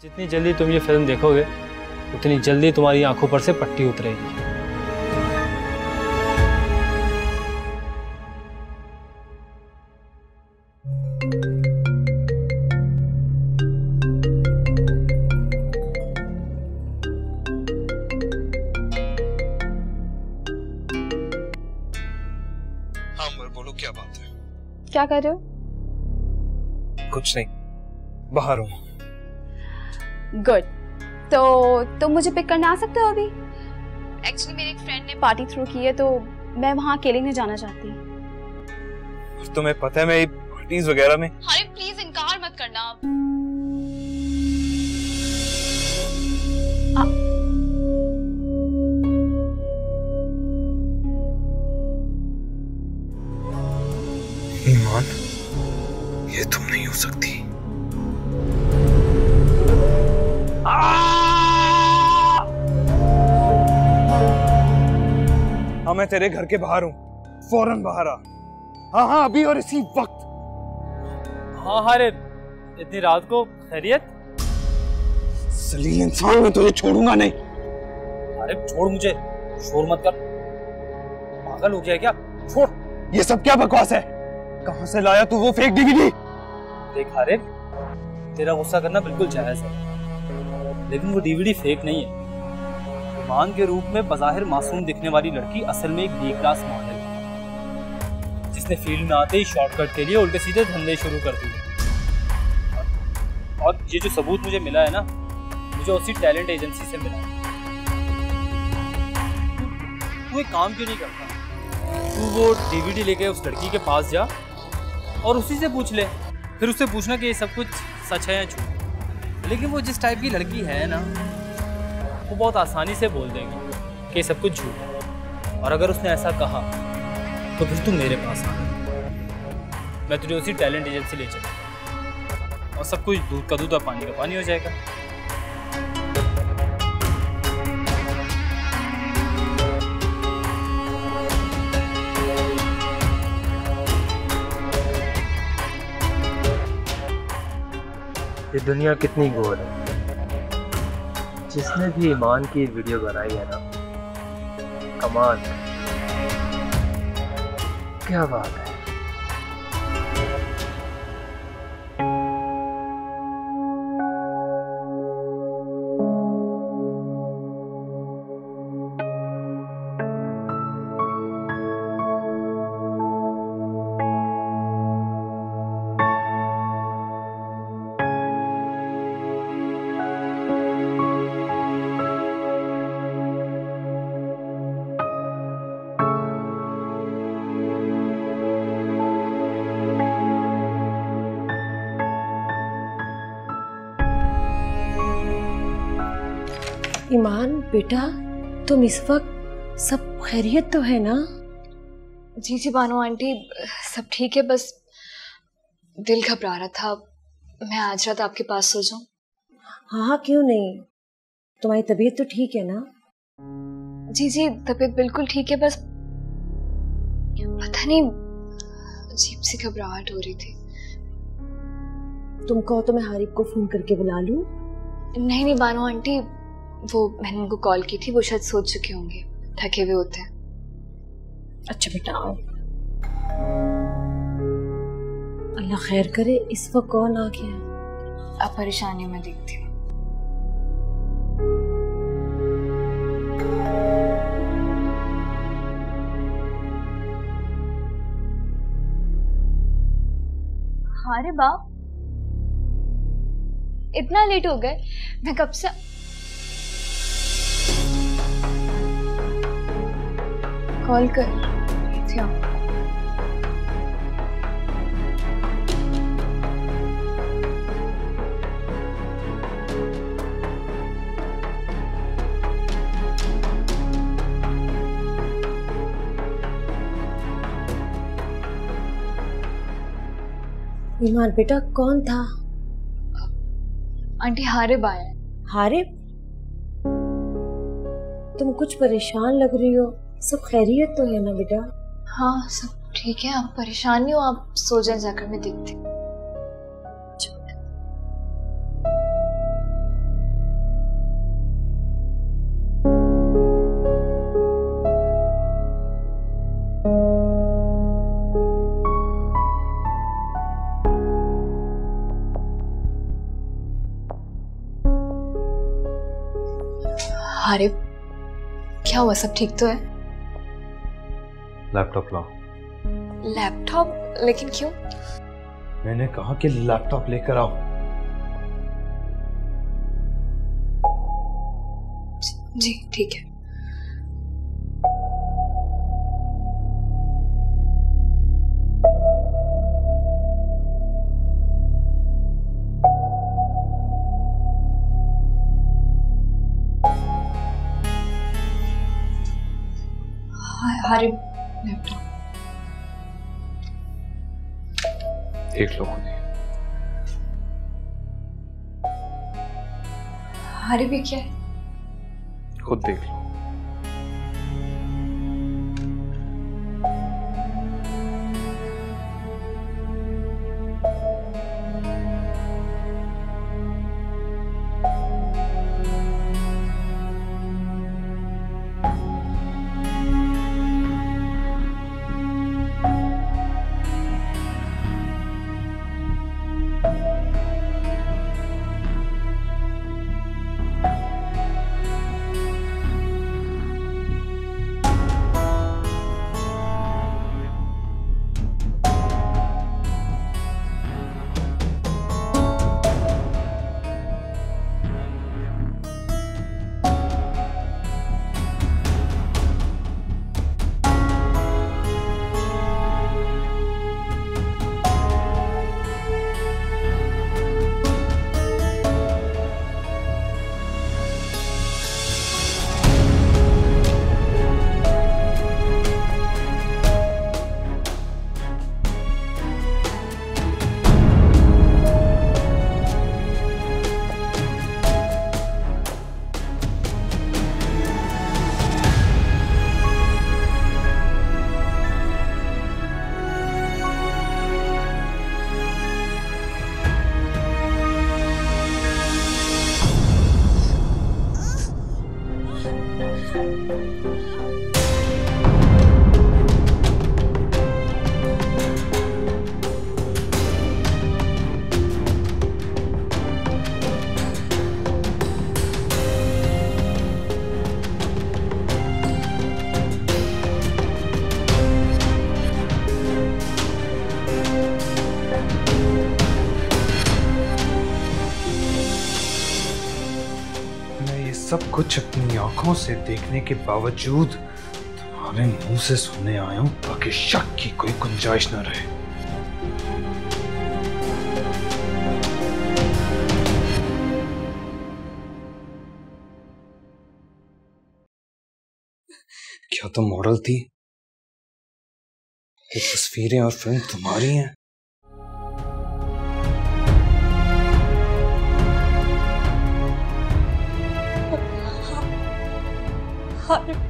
जितनी जल्दी तुम ये फिल्म देखोगे उतनी जल्दी तुम्हारी आंखों पर से पट्टी उतरेगी। हाँ मैं बोलो, क्या बात है? क्या कर रहे हो? कुछ नहीं, बाहर हूँ। गुड। तो तुम मुझे पिक करने आ सकते हो अभी? एक्चुअली मेरे एक फ्रेंड ने पार्टी थ्रू की है तो मैं वहाँ अकेले नहीं जाना चाहती। तुम्हें पता है मैं पार्टीज वगैरह में। अरे प्लीज इनकार मत करना। ईमान, ये तुम नहीं हो सकती। हाँ मैं तेरे घर के बाहर हूँ, फौरन बाहर आ। हाँ हाँ अभी और इसी वक्त। हाँ हारिब, इतनी रात को खैरियत? जलील इंसान, मैं तुझे छोड़ूंगा नहीं। हारिब छोड़ मुझे, शोर मत कर। पागल हो गया क्या? छोड़। ये सब क्या बकवास है? कहाँ से लाया तू वो फेक डीवीडी? देख हारिब, तेरा गुस्सा करना बिल्कुल जायज है, लेकिन वो डीवीडी फेक नहीं है। ईमान के रूप में बज़ाहिर मासूम दिखने वाली लड़की असल में एक बी क्लास मॉडल है, जिसने फील्ड में आते ही शॉर्टकट के लिए उल्टे सीधे धंधे शुरू कर दिए। और ये जो सबूत मुझे मिला है ना, मुझे उसी टैलेंट एजेंसी से मिला। तू एक काम क्यों नहीं करता? तू वो डीवीडी लेके उस लड़की के पास जा और उसी से पूछ ले। फिर उससे पूछना कि ये सब कुछ सच है या झूठ। लेकिन वो जिस टाइप की लड़की है ना, वो बहुत आसानी से बोल देंगे कि ये सब कुछ झूठ है। और अगर उसने ऐसा कहा तो फिर तू मेरे पास आ, मैं तुझे उसी टैलेंट एजेंसी ले चलूँगा और सब कुछ दूध का दूध और पानी का पानी हो जाएगा। ये दुनिया कितनी गोल है। जिसने भी ईमान की वीडियो बनाई है ना, कमाल है। क्या बात है। ईमान बेटा, तुम इस वक्त सब खैरियत तो है ना? जी जी बानो आंटी, सब ठीक है, बस दिल घबरा रहा था। मैं आज रात आपके पास सो जाऊं? हाँ हाँ क्यों नहीं। तुम्हारी तबीयत तो ठीक है ना? जी जी तबीयत बिल्कुल ठीक है, बस पता नहीं अजीब सी घबराहट हो रही थी। तुम कहो तो मैं हारिब को फोन करके बुला लूं? नहीं नहीं बानो आंटी, वो मैंने उनको कॉल की थी, वो शायद सोच चुके होंगे, थके हुए होते हैं। अच्छा बेटा आओ। अल्लाह खैर करे। इस वक्त कौन आ गया है? अब परेशानी में देखती हूँ। अरे बाप, इतना लेट हो गए? मैं कब से कॉल कर रही थी आपको। ईमान बेटा कौन था? आंटी हारिब आया है। हारिब? तुम कुछ परेशान लग रही हो, सब खैरियत तो है ना बेटा? हाँ सब ठीक है, आप परेशान नहीं हो, आप सो जाए, जाकर मैं देखती हूँ। आरिफ, क्या हुआ? सब ठीक तो है? लैपटॉप लाओ। लैपटॉप? लेकिन क्यों? मैंने कहा कि लैपटॉप लेकर आओ। जी ठीक है। आरिफ, लैपटॉप देख लो खुद ही। आरिफ ये क्या है? खुद देख लो। सब कुछ अपनी आंखों से देखने के बावजूद तुम्हारे मुंह से सुनने आया हूं ताकि शक की कोई गुंजाइश न रहे। क्या तुम मॉडल थी? ये तस्वीरें और फिल्म तुम्हारी हैं? हाँ